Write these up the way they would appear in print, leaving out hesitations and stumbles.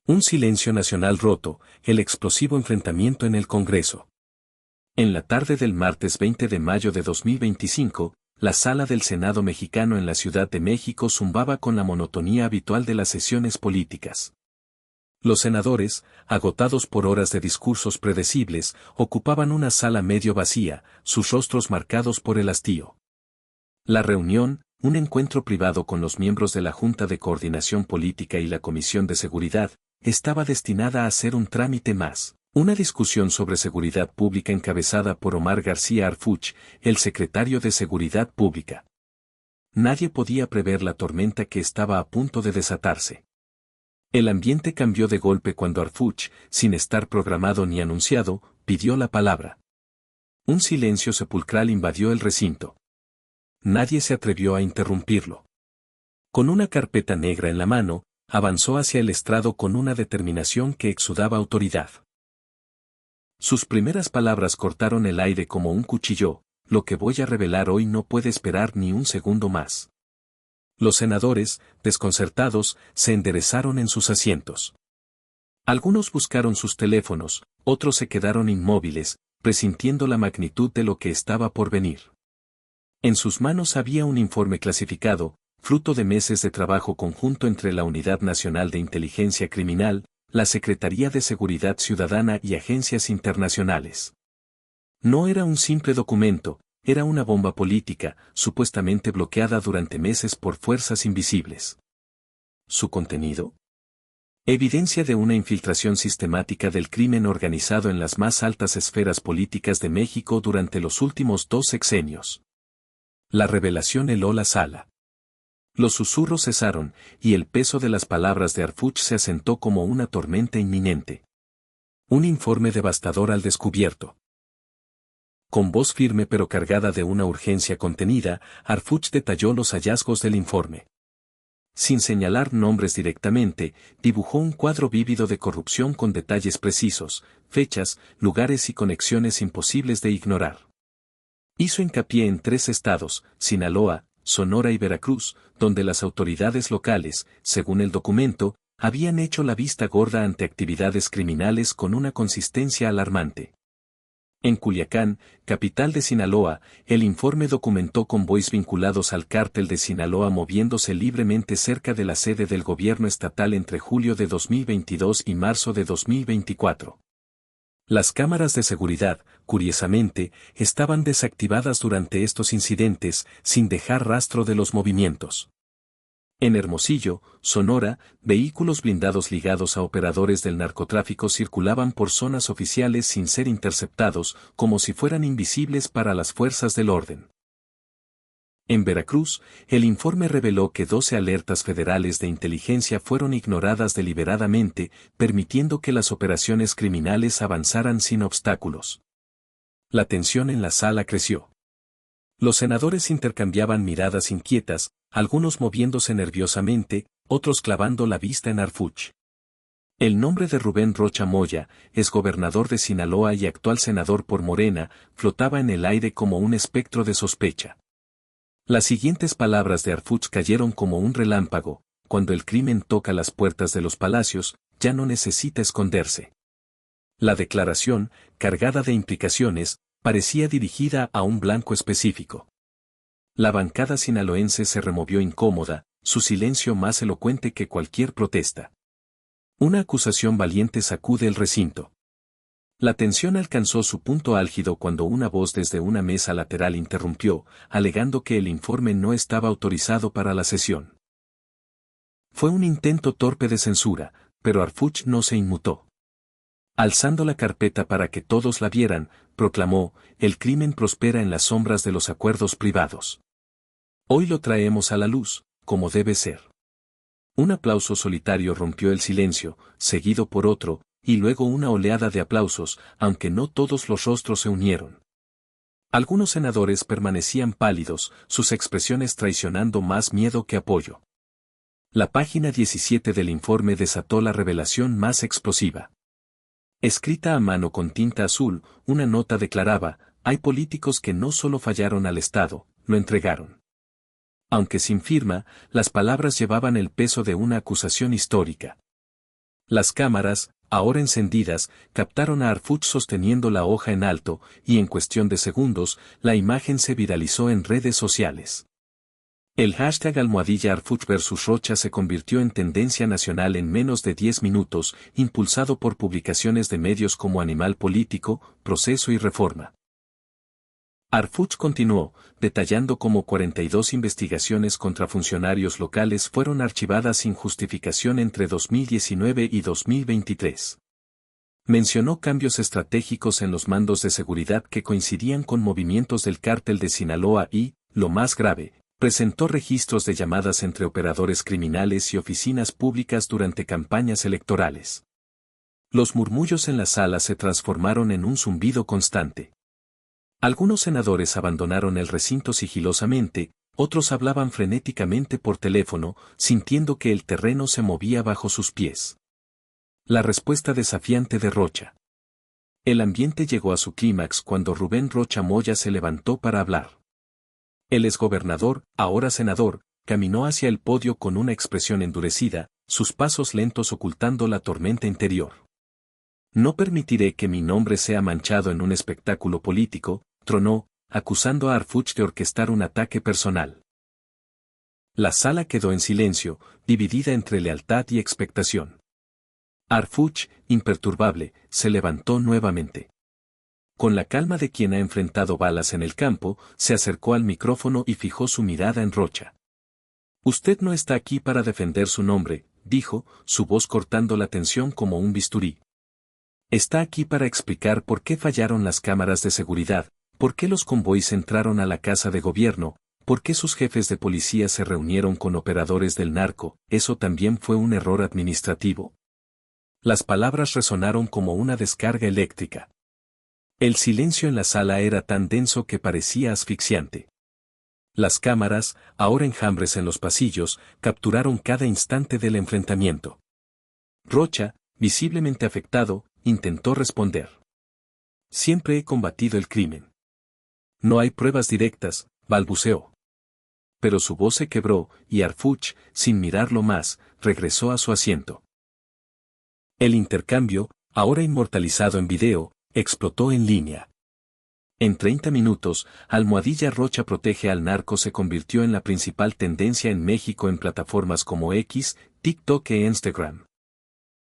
Un silencio nacional roto, el explosivo enfrentamiento en el Congreso. En la tarde del martes 20 de mayo de 2025, la sala del Senado mexicano en la Ciudad de México zumbaba con la monotonía habitual de las sesiones políticas. Los senadores, agotados por horas de discursos predecibles, ocupaban una sala medio vacía, sus rostros marcados por el hastío. La reunión, un encuentro privado con los miembros de la Junta de Coordinación Política y la Comisión de Seguridad, estaba destinada a ser un trámite más. Una discusión sobre seguridad pública encabezada por Omar García Harfuch, el secretario de Seguridad Pública. Nadie podía prever la tormenta que estaba a punto de desatarse. El ambiente cambió de golpe cuando Harfuch, sin estar programado ni anunciado, pidió la palabra. Un silencio sepulcral invadió el recinto. Nadie se atrevió a interrumpirlo. Con una carpeta negra en la mano, avanzó hacia el estrado con una determinación que exudaba autoridad. Sus primeras palabras cortaron el aire como un cuchillo: lo que voy a revelar hoy no puede esperar ni un segundo más. Los senadores, desconcertados, se enderezaron en sus asientos. Algunos buscaron sus teléfonos, otros se quedaron inmóviles, presintiendo la magnitud de lo que estaba por venir. En sus manos había un informe clasificado, fruto de meses de trabajo conjunto entre la Unidad Nacional de Inteligencia Criminal, la Secretaría de Seguridad Ciudadana y agencias internacionales. No era un simple documento, era una bomba política, supuestamente bloqueada durante meses por fuerzas invisibles. ¿Su contenido? Evidencia de una infiltración sistemática del crimen organizado en las más altas esferas políticas de México durante los últimos 2 sexenios. La revelación heló la sala. Los susurros cesaron, y el peso de las palabras de Harfuch se asentó como una tormenta inminente. Un informe devastador al descubierto. Con voz firme pero cargada de una urgencia contenida, Harfuch detalló los hallazgos del informe. Sin señalar nombres directamente, dibujó un cuadro vívido de corrupción con detalles precisos, fechas, lugares y conexiones imposibles de ignorar. Hizo hincapié en 3 estados, Sinaloa, Sonora y Veracruz, donde las autoridades locales, según el documento, habían hecho la vista gorda ante actividades criminales con una consistencia alarmante. En Culiacán, capital de Sinaloa, el informe documentó convoys vinculados al cártel de Sinaloa moviéndose libremente cerca de la sede del gobierno estatal entre julio de 2022 y marzo de 2024. Las cámaras de seguridad, curiosamente, estaban desactivadas durante estos incidentes, sin dejar rastro de los movimientos. En Hermosillo, Sonora, vehículos blindados ligados a operadores del narcotráfico circulaban por zonas oficiales sin ser interceptados, como si fueran invisibles para las fuerzas del orden. En Veracruz, el informe reveló que 12 alertas federales de inteligencia fueron ignoradas deliberadamente, permitiendo que las operaciones criminales avanzaran sin obstáculos. La tensión en la sala creció. Los senadores intercambiaban miradas inquietas, algunos moviéndose nerviosamente, otros clavando la vista en Harfuch. El nombre de Rubén Rocha Moya, exgobernador de Sinaloa y actual senador por Morena, flotaba en el aire como un espectro de sospecha. Las siguientes palabras de Harfuch cayeron como un relámpago: cuando el crimen toca las puertas de los palacios, ya no necesita esconderse. La declaración, cargada de implicaciones, parecía dirigida a un blanco específico. La bancada sinaloense se removió incómoda, su silencio más elocuente que cualquier protesta. Una acusación valiente sacude el recinto. La tensión alcanzó su punto álgido cuando una voz desde una mesa lateral interrumpió, alegando que el informe no estaba autorizado para la sesión. Fue un intento torpe de censura, pero Harfuch no se inmutó. Alzando la carpeta para que todos la vieran, proclamó: el crimen prospera en las sombras de los acuerdos privados. Hoy lo traemos a la luz, como debe ser. Un aplauso solitario rompió el silencio, seguido por otro, y luego una oleada de aplausos, aunque no todos los rostros se unieron. Algunos senadores permanecían pálidos, sus expresiones traicionando más miedo que apoyo. La página 17 del informe desató la revelación más explosiva. Escrita a mano con tinta azul, una nota declaraba: hay políticos que no solo fallaron al Estado, lo entregaron. Aunque sin firma, las palabras llevaban el peso de una acusación histórica. Las cámaras, ahora encendidas, captaron a Arfuch sosteniendo la hoja en alto, y en cuestión de segundos, la imagen se viralizó en redes sociales. El hashtag #Arfuch versus Rocha se convirtió en tendencia nacional en menos de 10 minutos, impulsado por publicaciones de medios como Animal Político, Proceso y Reforma. Arfuch continuó, detallando cómo 42 investigaciones contra funcionarios locales fueron archivadas sin justificación entre 2019 y 2023. Mencionó cambios estratégicos en los mandos de seguridad que coincidían con movimientos del cártel de Sinaloa y, lo más grave, presentó registros de llamadas entre operadores criminales y oficinas públicas durante campañas electorales. Los murmullos en la sala se transformaron en un zumbido constante. Algunos senadores abandonaron el recinto sigilosamente, otros hablaban frenéticamente por teléfono, sintiendo que el terreno se movía bajo sus pies. La respuesta desafiante de Rocha. El ambiente llegó a su clímax cuando Rubén Rocha Moya se levantó para hablar. El exgobernador, ahora senador, caminó hacia el podio con una expresión endurecida, sus pasos lentos ocultando la tormenta interior. No permitiré que mi nombre sea manchado en un espectáculo político, tronó, acusando a Arfuch de orquestar un ataque personal. La sala quedó en silencio, dividida entre lealtad y expectación. Arfuch, imperturbable, se levantó nuevamente. Con la calma de quien ha enfrentado balas en el campo, se acercó al micrófono y fijó su mirada en Rocha. Usted no está aquí para defender su nombre, dijo, su voz cortando la tensión como un bisturí. Está aquí para explicar por qué fallaron las cámaras de seguridad, por qué los convoys entraron a la casa de gobierno, por qué sus jefes de policía se reunieron con operadores del narco, eso también fue un error administrativo. Las palabras resonaron como una descarga eléctrica. El silencio en la sala era tan denso que parecía asfixiante. Las cámaras, ahora enjambres en los pasillos, capturaron cada instante del enfrentamiento. Rocha, visiblemente afectado, intentó responder. Siempre he combatido el crimen. No hay pruebas directas, balbuceó. Pero su voz se quebró, y Arfuch, sin mirarlo más, regresó a su asiento. El intercambio, ahora inmortalizado en video, explotó en línea. En 30 minutos, #Rocha protege al narco se convirtió en la principal tendencia en México en plataformas como X, TikTok e Instagram.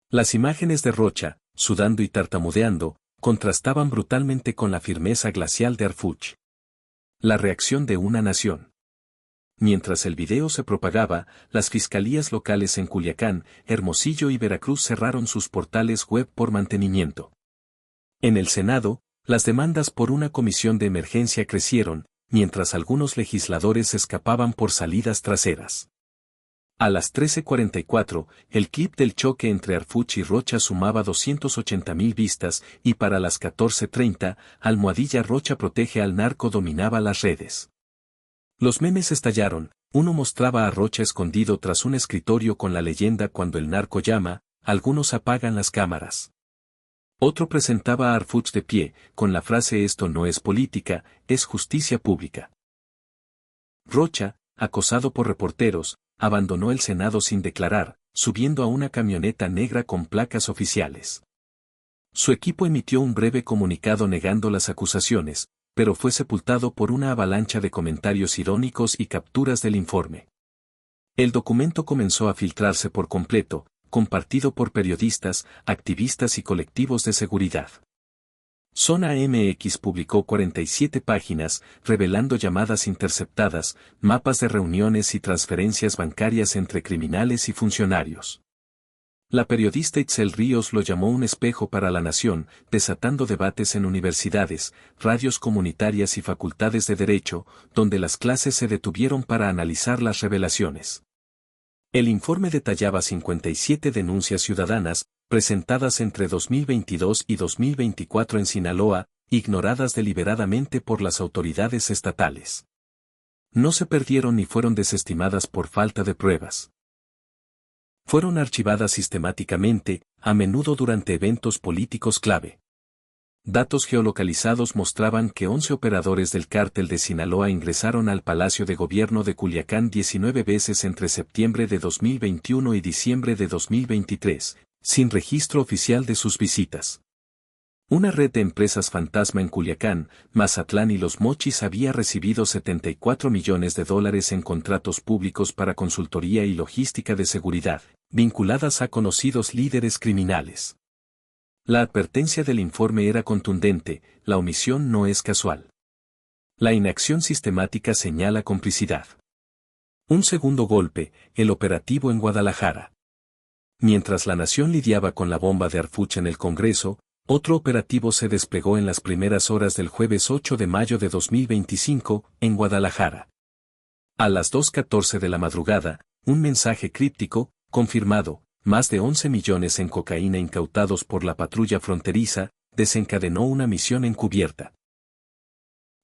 Las imágenes de Rocha, sudando y tartamudeando, contrastaban brutalmente con la firmeza glacial de Arfuch. La reacción de una nación. Mientras el video se propagaba, las fiscalías locales en Culiacán, Hermosillo y Veracruz cerraron sus portales web por mantenimiento. En el Senado, las demandas por una comisión de emergencia crecieron, mientras algunos legisladores escapaban por salidas traseras. A las 13:44, el clip del choque entre Arfuch y Rocha sumaba 280,000 vistas y para las 14:30, #Rocha protege al narco dominaba las redes. Los memes estallaron, uno mostraba a Rocha escondido tras un escritorio con la leyenda cuando el narco llama, algunos apagan las cámaras. Otro presentaba a Arfuch de pie, con la frase esto no es política, es justicia pública. Rocha, acosado por reporteros, abandonó el Senado sin declarar, subiendo a una camioneta negra con placas oficiales. Su equipo emitió un breve comunicado negando las acusaciones, pero fue sepultado por una avalancha de comentarios irónicos y capturas del informe. El documento comenzó a filtrarse por completo, compartido por periodistas, activistas y colectivos de seguridad. Zona MX publicó 47 páginas, revelando llamadas interceptadas, mapas de reuniones y transferencias bancarias entre criminales y funcionarios. La periodista Itzel Ríos lo llamó un espejo para la nación, desatando debates en universidades, radios comunitarias y facultades de derecho, donde las clases se detuvieron para analizar las revelaciones. El informe detallaba 57 denuncias ciudadanas, presentadas entre 2022 y 2024 en Sinaloa, ignoradas deliberadamente por las autoridades estatales. No se perdieron ni fueron desestimadas por falta de pruebas. Fueron archivadas sistemáticamente, a menudo durante eventos políticos clave. Datos geolocalizados mostraban que 11 operadores del cártel de Sinaloa ingresaron al Palacio de Gobierno de Culiacán 19 veces entre septiembre de 2021 y diciembre de 2023, sin registro oficial de sus visitas. Una red de empresas fantasma en Culiacán, Mazatlán y Los Mochis había recibido $74 millones en contratos públicos para consultoría y logística de seguridad, vinculadas a conocidos líderes criminales. La advertencia del informe era contundente, la omisión no es casual. La inacción sistemática señala complicidad. Un segundo golpe, el operativo en Guadalajara. Mientras la nación lidiaba con la bomba de Harfuch en el Congreso, otro operativo se desplegó en las primeras horas del jueves 8 de mayo de 2025, en Guadalajara. A las 2:14 de la madrugada, un mensaje críptico, confirmado, más de 11 millones en cocaína incautados por la patrulla fronteriza, desencadenó una misión encubierta.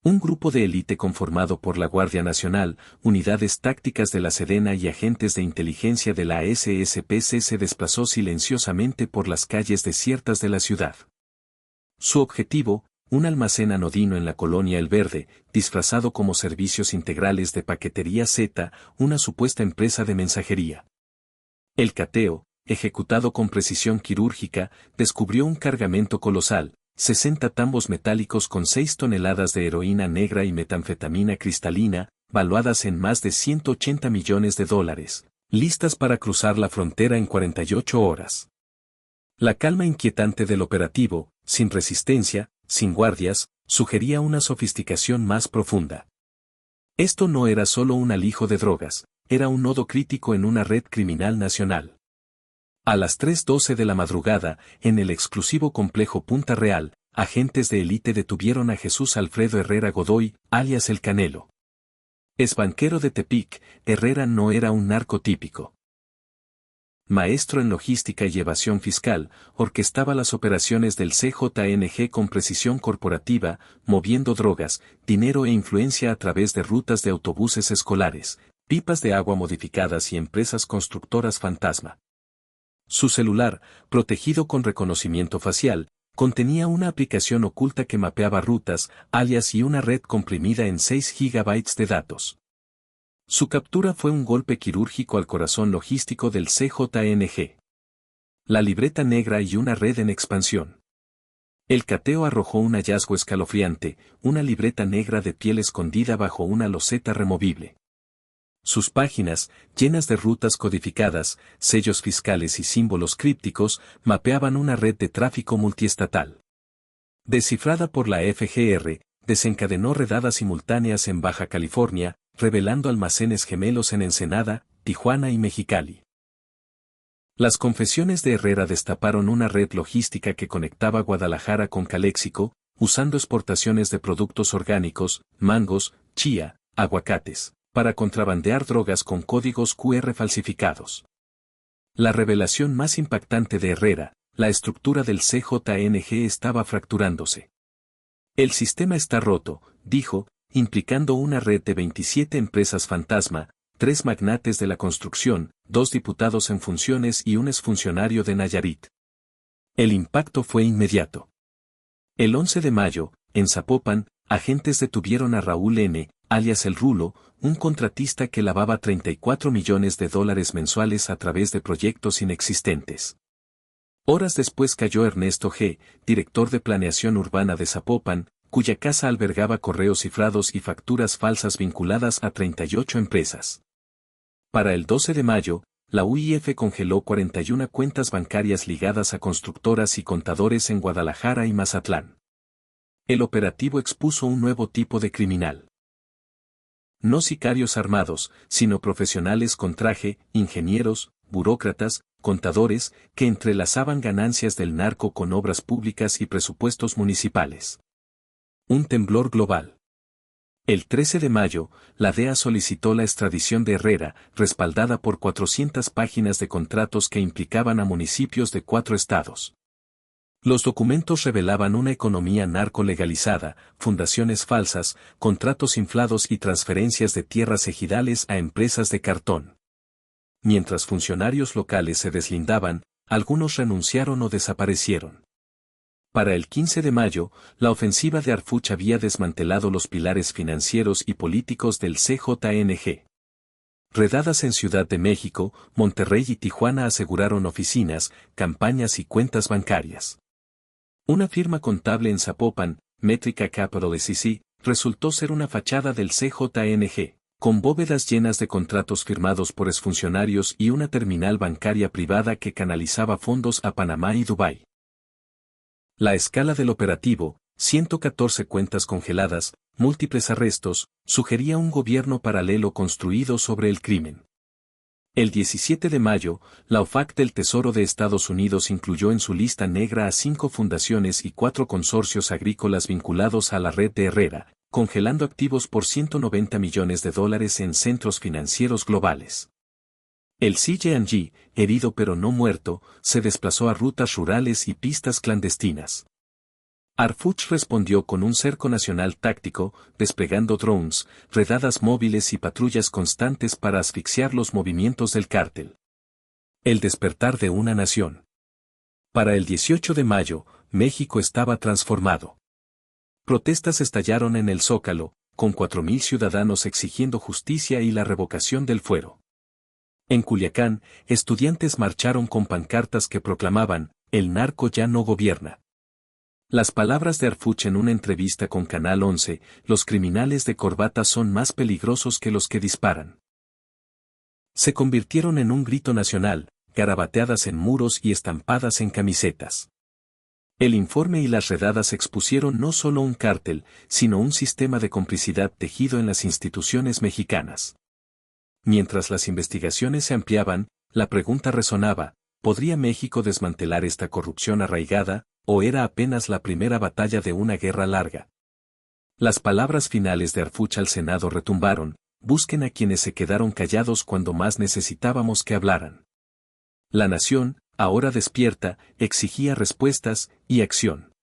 Un grupo de élite conformado por la Guardia Nacional, unidades tácticas de la Sedena y agentes de inteligencia de la SSPC se desplazó silenciosamente por las calles desiertas de la ciudad. Su objetivo, un almacén anodino en la colonia El Verde, disfrazado como Servicios Integrales de Paquetería Z, una supuesta empresa de mensajería. El cateo, ejecutado con precisión quirúrgica, descubrió un cargamento colosal, 60 tambos metálicos con 6 toneladas de heroína negra y metanfetamina cristalina, valuadas en más de $180 millones, listas para cruzar la frontera en 48 horas. La calma inquietante del operativo, sin resistencia, sin guardias, sugería una sofisticación más profunda. Esto no era solo un alijo de drogas, era un nodo crítico en una red criminal nacional. A las 3:12 de la madrugada, en el exclusivo complejo Punta Real, agentes de élite detuvieron a Jesús Alfredo Herrera Godoy, alias El Canelo. Es banquero de Tepic, Herrera no era un narco típico. Maestro en logística y evasión fiscal, orquestaba las operaciones del CJNG con precisión corporativa, moviendo drogas, dinero e influencia a través de rutas de autobuses escolares, pipas de agua modificadas y empresas constructoras fantasma. Su celular, protegido con reconocimiento facial, contenía una aplicación oculta que mapeaba rutas, alias y una red comprimida en 6 GB de datos. Su captura fue un golpe quirúrgico al corazón logístico del CJNG. La libreta negra y una red en expansión. El cateo arrojó un hallazgo escalofriante, una libreta negra de piel escondida bajo una loseta removible. Sus páginas, llenas de rutas codificadas, sellos fiscales y símbolos crípticos, mapeaban una red de tráfico multiestatal. Descifrada por la FGR, desencadenó redadas simultáneas en Baja California, revelando almacenes gemelos en Ensenada, Tijuana y Mexicali. Las confesiones de Herrera destaparon una red logística que conectaba Guadalajara con Caléxico, usando exportaciones de productos orgánicos, mangos, chía, aguacates, para contrabandear drogas con códigos QR falsificados. La revelación más impactante de Herrera, la estructura del CJNG estaba fracturándose. El sistema está roto, dijo, implicando una red de 27 empresas fantasma, 3 magnates de la construcción, 2 diputados en funciones y un exfuncionario de Nayarit. El impacto fue inmediato. El 11 de mayo, en Zapopan, agentes detuvieron a Raúl N., alias El Rulo, un contratista que lavaba $34 millones mensuales a través de proyectos inexistentes. Horas después cayó Ernesto G., director de Planeación Urbana de Zapopan, cuya casa albergaba correos cifrados y facturas falsas vinculadas a 38 empresas. Para el 12 de mayo, la UIF congeló 41 cuentas bancarias ligadas a constructoras y contadores en Guadalajara y Mazatlán. El operativo expuso un nuevo tipo de criminal. No sicarios armados, sino profesionales con traje, ingenieros, burócratas, contadores, que entrelazaban ganancias del narco con obras públicas y presupuestos municipales. Un temblor global. El 13 de mayo, la DEA solicitó la extradición de Herrera, respaldada por 400 páginas de contratos que implicaban a municipios de 4 estados. Los documentos revelaban una economía narco-legalizada, fundaciones falsas, contratos inflados y transferencias de tierras ejidales a empresas de cartón. Mientras funcionarios locales se deslindaban, algunos renunciaron o desaparecieron. Para el 15 de mayo, la ofensiva de Harfuch había desmantelado los pilares financieros y políticos del CJNG. Redadas en Ciudad de México, Monterrey y Tijuana aseguraron oficinas, campañas y cuentas bancarias. Una firma contable en Zapopan, Métrica Capital SC, resultó ser una fachada del CJNG, con bóvedas llenas de contratos firmados por exfuncionarios y una terminal bancaria privada que canalizaba fondos a Panamá y Dubái. La escala del operativo, 114 cuentas congeladas, múltiples arrestos, sugería un gobierno paralelo construido sobre el crimen. El 17 de mayo, la OFAC del Tesoro de Estados Unidos incluyó en su lista negra a 5 fundaciones y 4 consorcios agrícolas vinculados a la red de Herrera, congelando activos por $190 millones en centros financieros globales. El CJ&G, herido pero no muerto, se desplazó a rutas rurales y pistas clandestinas. Harfuch respondió con un cerco nacional táctico, desplegando drones, redadas móviles y patrullas constantes para asfixiar los movimientos del cártel. El despertar de una nación. Para el 18 de mayo, México estaba transformado. Protestas estallaron en el Zócalo, con 4.000 ciudadanos exigiendo justicia y la revocación del fuero. En Culiacán, estudiantes marcharon con pancartas que proclamaban, "El narco ya no gobierna". Las palabras de Harfuch en una entrevista con Canal 11, "Los criminales de corbata son más peligrosos que los que disparan", se convirtieron en un grito nacional, garabateadas en muros y estampadas en camisetas. El informe y las redadas expusieron no solo un cártel, sino un sistema de complicidad tejido en las instituciones mexicanas. Mientras las investigaciones se ampliaban, la pregunta resonaba, ¿podría México desmantelar esta corrupción arraigada, o era apenas la primera batalla de una guerra larga? Las palabras finales de Harfuch al Senado retumbaron, "Busquen a quienes se quedaron callados cuando más necesitábamos que hablaran". La nación, ahora despierta, exigía respuestas y acción.